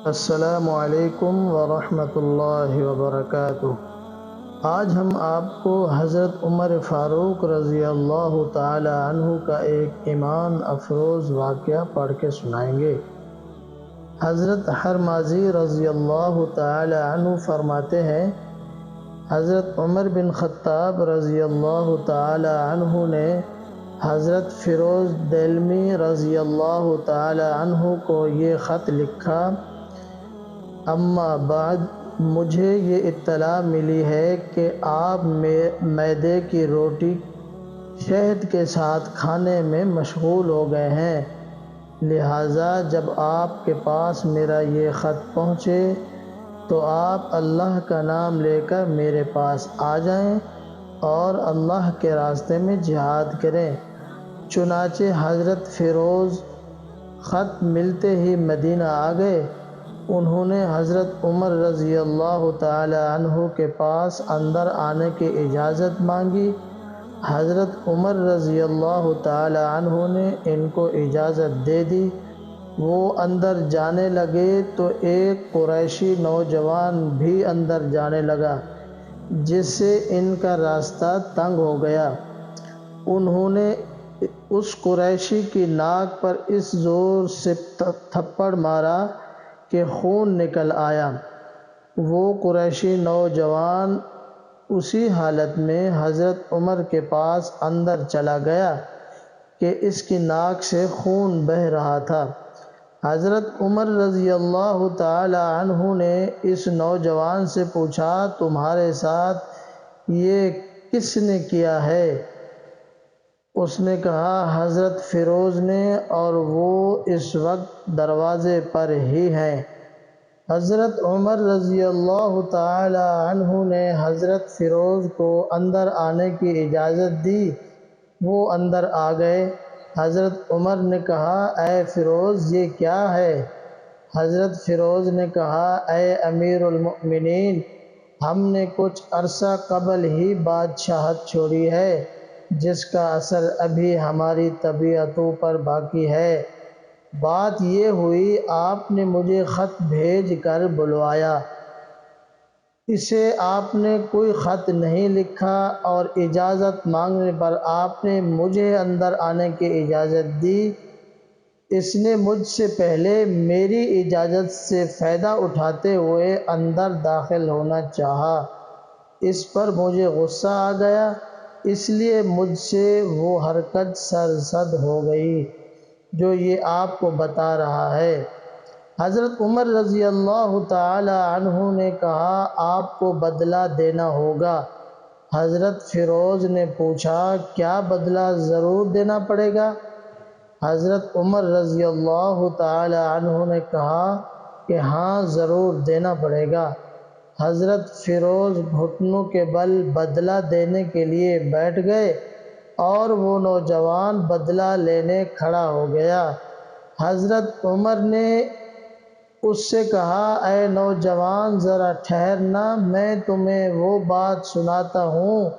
السلام علیکم ورحمۃ اللہ وبرکاتہ۔ آج ہم آپ کو حضرت عمر فاروق رضی اللہ تعالی عنہ کا ایک ایمان افروز واقعہ پڑھ کے سنائیں گے۔ حضرت حرمازی رضی اللہ تعالی عنہ فرماتے ہیں، حضرت عمر بن خطاب رضی اللہ تعالی عنہ نے حضرت فیروز دہلوی رضی اللہ تعالی عنہ کو یہ خط لکھا: اما بعد، مجھے یہ اطلاع ملی ہے کہ آپ میدے کی روٹی شہد کے ساتھ کھانے میں مشغول ہو گئے ہیں، لہٰذا جب آپ کے پاس میرا یہ خط پہنچے تو آپ اللہ کا نام لے کر میرے پاس آ جائیں اور اللہ کے راستے میں جہاد کریں۔ چنانچہ حضرت فیروز خط ملتے ہی مدینہ آ گئے۔ انہوں نے حضرت عمر رضی اللہ تعالی عنہ کے پاس اندر آنے کی اجازت مانگی۔ حضرت عمر رضی اللہ تعالی عنہ نے ان کو اجازت دے دی۔ وہ اندر جانے لگے تو ایک قریشی نوجوان بھی اندر جانے لگا، جس سے ان کا راستہ تنگ ہو گیا۔ انہوں نے اس قریشی کی ناک پر اس زور سے تھپڑ مارا کہ خون نکل آیا۔ وہ قریشی نوجوان اسی حالت میں حضرت عمر کے پاس اندر چلا گیا کہ اس کی ناک سے خون بہہ رہا تھا۔ حضرت عمر رضی اللہ تعالی عنہ نے اس نوجوان سے پوچھا، تمہارے ساتھ یہ کس نے کیا ہے؟ اس نے کہا، حضرت فیروز نے، اور وہ اس وقت دروازے پر ہی ہیں۔ حضرت عمر رضی اللہ تعالی عنہ نے حضرت فیروز کو اندر آنے کی اجازت دی۔ وہ اندر آ گئے۔ حضرت عمر نے کہا، اے فیروز، یہ کیا ہے؟ حضرت فیروز نے کہا، اے امیر المؤمنین، ہم نے کچھ عرصہ قبل ہی بادشاہت چھوڑی ہے، جس کا اثر ابھی ہماری طبیعتوں پر باقی ہے۔ بات یہ ہوئی، آپ نے مجھے خط بھیج کر بلوایا، اسے آپ نے کوئی خط نہیں لکھا، اور اجازت مانگنے پر آپ نے مجھے اندر آنے کی اجازت دی۔ اس نے مجھ سے پہلے میری اجازت سے فائدہ اٹھاتے ہوئے اندر داخل ہونا چاہا۔ اس پر مجھے غصہ آ گیا، اس لیے مجھ سے وہ حرکت سرزد ہو گئی جو یہ آپ کو بتا رہا ہے۔ حضرت عمر رضی اللہ تعالی عنہ نے کہا، آپ کو بدلہ دینا ہوگا۔ حضرت فیروز نے پوچھا، کیا بدلہ ضرور دینا پڑے گا؟ حضرت عمر رضی اللہ تعالی عنہ نے کہا کہ ہاں، ضرور دینا پڑے گا۔ حضرت فیروز گھٹنوں کے بل بدلہ دینے کے لیے بیٹھ گئے اور وہ نوجوان بدلہ لینے کھڑا ہو گیا۔ حضرت عمر نے اس سے کہا، اے نوجوان، ذرا ٹھہرنا، میں تمہیں وہ بات سناتا ہوں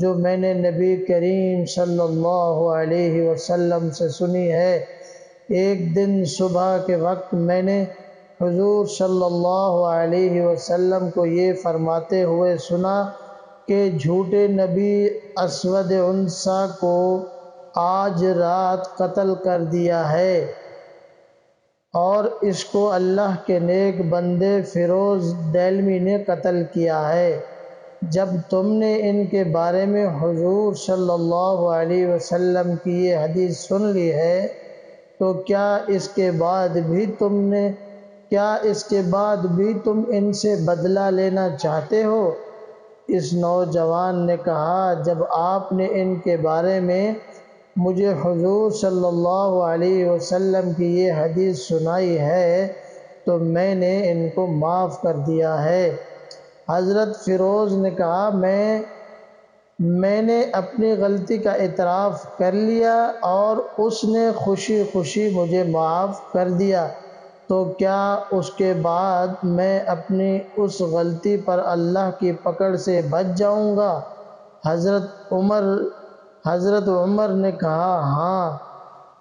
جو میں نے نبی کریم صلی اللہ علیہ وسلم سے سنی ہے۔ ایک دن صبح کے وقت میں نے حضور صلی اللہ علیہ وسلم کو یہ فرماتے ہوئے سنا کہ جھوٹے نبی اسود عنسی کو آج رات قتل کر دیا ہے، اور اس کو اللہ کے نیک بندے فیروز دہلوی نے قتل کیا ہے۔ جب تم نے ان کے بارے میں حضور صلی اللہ علیہ وسلم کی یہ حدیث سن لی ہے تو کیا اس کے بعد بھی تم ان سے بدلہ لینا چاہتے ہو؟ اس نوجوان نے کہا، جب آپ نے ان کے بارے میں مجھے حضور صلی اللہ علیہ وسلم کی یہ حدیث سنائی ہے تو میں نے ان کو معاف کر دیا ہے۔ حضرت فیروز نے کہا، میں نے اپنی غلطی کا اعتراف کر لیا اور اس نے خوشی خوشی مجھے معاف کر دیا، تو کیا اس کے بعد میں اپنی اس غلطی پر اللہ کی پکڑ سے بچ جاؤں گا؟ حضرت عمر نے کہا، ہاں،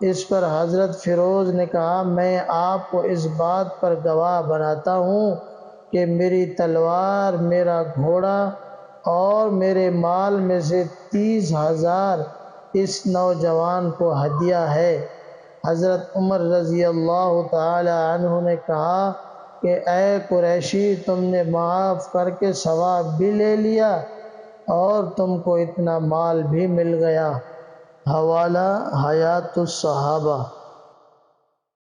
اس پر حضرت فیروز نے کہا میں آپ کو اس بات پر گواہ بناتا ہوں کہ میری تلوار، میرا گھوڑا اور میرے مال میں سے 30,000 اس نوجوان کو ہدیہ ہے۔ حضرت عمر رضی اللہ تعالی عنہ نے کہا کہ اے قریشی، تم نے معاف کر کے ثواب بھی لے لیا اور تم کو اتنا مال بھی مل گیا۔ حوالہ حیات الصحابہ۔